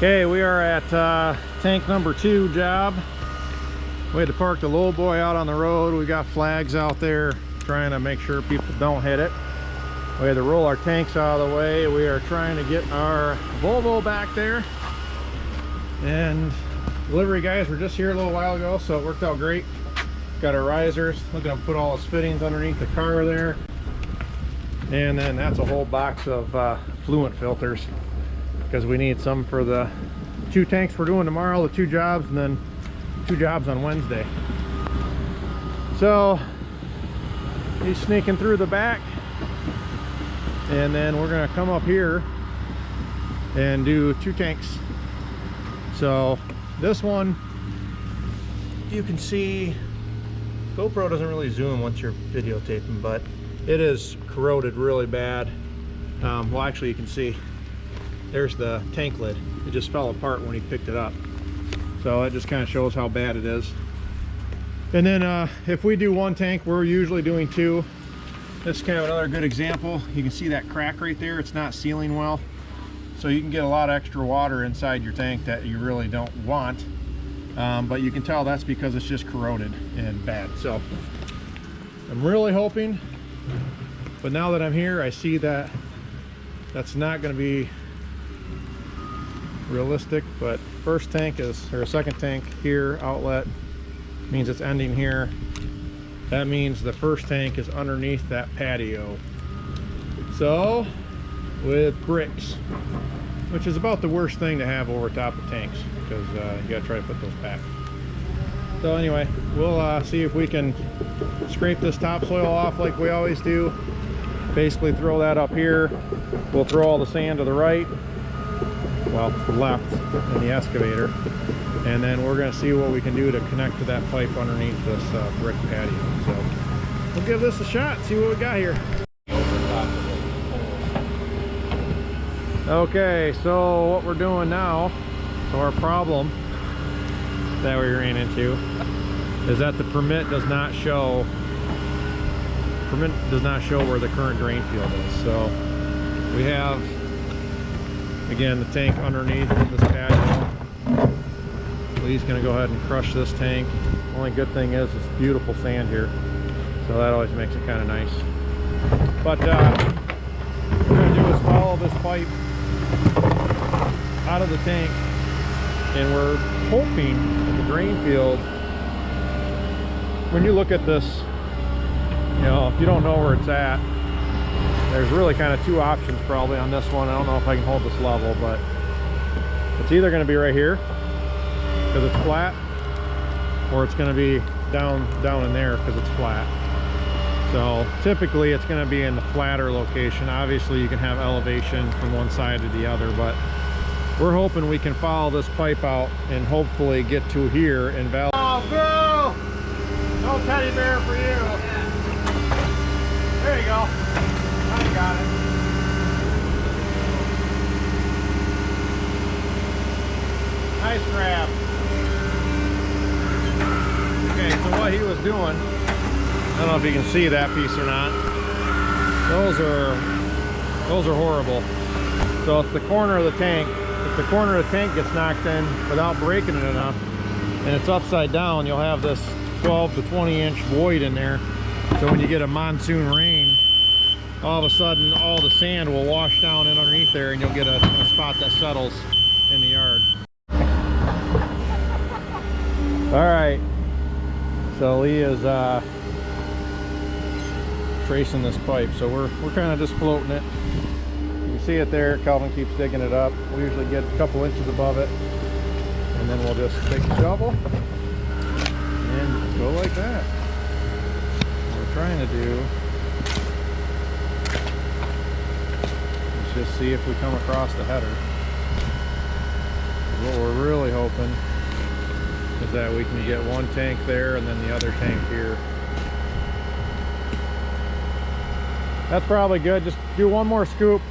Okay, we are at tank number 2 job. We had to park the low boy out on the road. We got flags out there trying to make sure people don't hit it. We had to roll our tanks out of the way. We are trying to get our Volvo back there. And delivery guys were just here a little while ago, so it worked out great. Got our risers. Look at him put all his fittings underneath the car there. And then that's a whole box of fluent filters, because we need some for the 2 tanks we're doing tomorrow, the 2 jobs, and then 2 jobs on Wednesday. So he's sneaking through the back, and then we're gonna come up here and do 2 tanks. So this one, you can see, GoPro doesn't really zoom once you're videotaping, but it is corroded really bad. Well, actually you can see there's the tank lid. It just fell apart when he picked it up. So it just kind of shows how bad it is. And then if we do 1 tank, we're usually doing 2. This is kind of another good example. You can see that crack right there. It's not sealing well. So you can get a lot of extra water inside your tank that you really don't want. But you can tell that's because it's just corroded and bad. So I'm really hoping, but now that I'm here, I see that that's not going to be realistic. But first tank is, or second tank here, outlet means it's ending here. That means the first tank is underneath that patio. So with bricks, which is about the worst thing to have over top of tanks, because you gotta try to put those back. So anyway, we'll see if we can scrape this topsoil off like we always do. Basically throw that up here. We'll throw all the sand to the right, well, to the left in the excavator, and then we're going to see what we can do to connect to that pipe underneath this brick patio. So we'll give this a shot, see what we got here. Okay, so what we're doing now, so our problem that we ran into is that the permit does not show where the current drain field is. So we have, again, the tank underneath this patio. Lee's going to go ahead and crush this tank. Only good thing is it's beautiful sand here, so that always makes it kind of nice. But what we're going to do is follow this pipe out of the tank, and we're hoping that the drain field, when you look at this, you know, if you don't know where it's at, there's really kind of 2 options probably on this one. I don't know if I can hold this level, but it's either going to be right here because it's flat, or it's going to be down in there because it's flat. So typically it's going to be in the flatter location. Obviously you can have elevation from one side to the other, but we're hoping we can follow this pipe out and hopefully get to here and validate. Oh, Bill! No teddy bear for you. There you go. I got it. Nice grab. Okay, so what he was doing, I don't know if you can see that piece or not. Those are horrible. So it's the corner of the tank. If the corner of the tank gets knocked in without breaking it enough, and it's upside down, you'll have this 12 to 20 inch void in there. So when you get a monsoon rain, all of a sudden all the sand will wash down in underneath there, and you'll get a spot that settles in the yard. All right, so Lee is tracing this pipe, so we're kind of just floating it. You can see it there. Calvin keeps digging it up. We usually get a couple inches above it, and then we'll just take the shovel and go like that. What we're trying to do is just see if we come across the header. What we're really hoping is that we can get 1 tank there and then the other tank here. That's probably good. Just do 1 more scoop.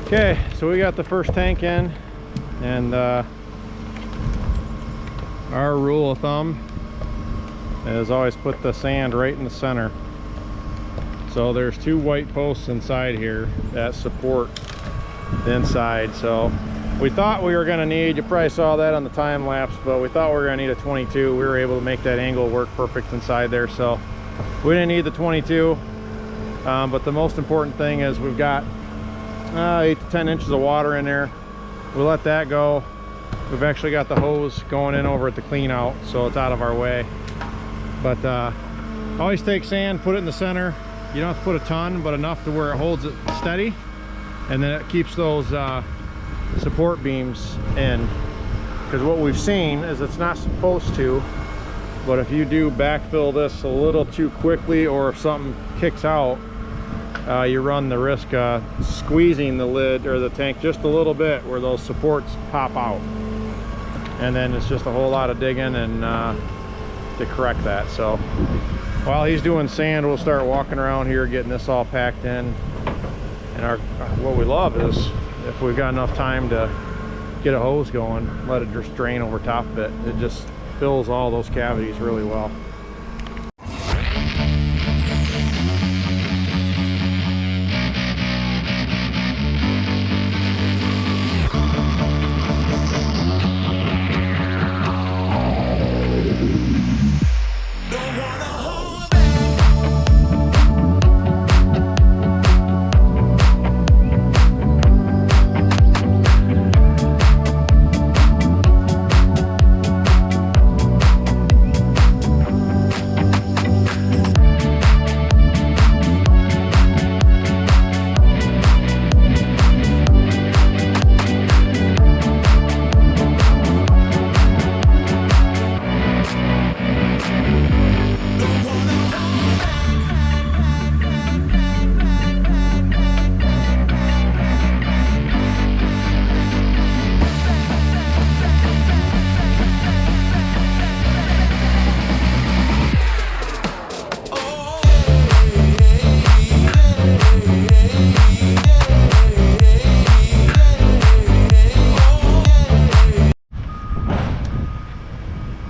Okay, so we got the first tank in, and our rule of thumb is always put the sand right in the center. So there's 2 white posts inside here that support the inside. So we thought we were going to need, you probably saw that on the time lapse, but we thought we were going to need a 22. We were able to make that angle work perfect inside there, so we didn't need the 22. But the most important thing is we've got 8 to 10 inches of water in there. We let that go. We've actually got the hose going in over at the clean out, so it's out of our way. But always take sand, put it in the center. You don't have to put a ton, but enough to where it holds it steady, and then it keeps those support beams in. Because what we've seen is it's not supposed to, but if you do backfill this a little too quickly, or if something kicks out, you run the risk of squeezing the lid or the tank just a little bit where those supports pop out, and then it's just a whole lot of digging and to correct that. So while he's doing sand, we'll start walking around here getting this all packed in. And what we love is if we've got enough time to get a hose going, let it just drain over top of it. It just fills all those cavities really well.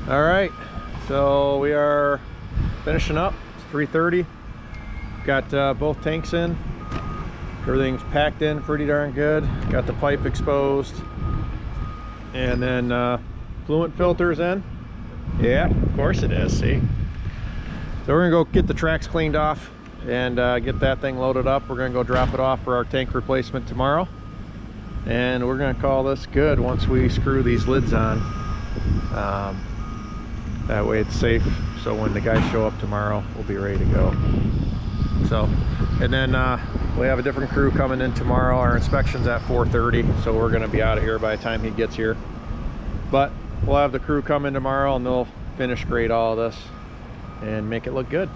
All right, so we are finishing up. It's 3:30. Got both tanks in. Everything's packed in pretty darn good. Got the pipe exposed, and then fluent filters in. Yeah, of course it is. See, so we're gonna go get the tracks cleaned off and get that thing loaded up. We're gonna go drop it off for our tank replacement tomorrow, and we're gonna call this good once we screw these lids on. That way it's safe, so when the guys show up tomorrow, we'll be ready to go. So, and then we have a different crew coming in tomorrow. Our inspection's at 4:30, so we're gonna be out of here by the time he gets here. But we'll have the crew come in tomorrow, and they'll finish grade all of this and make it look good.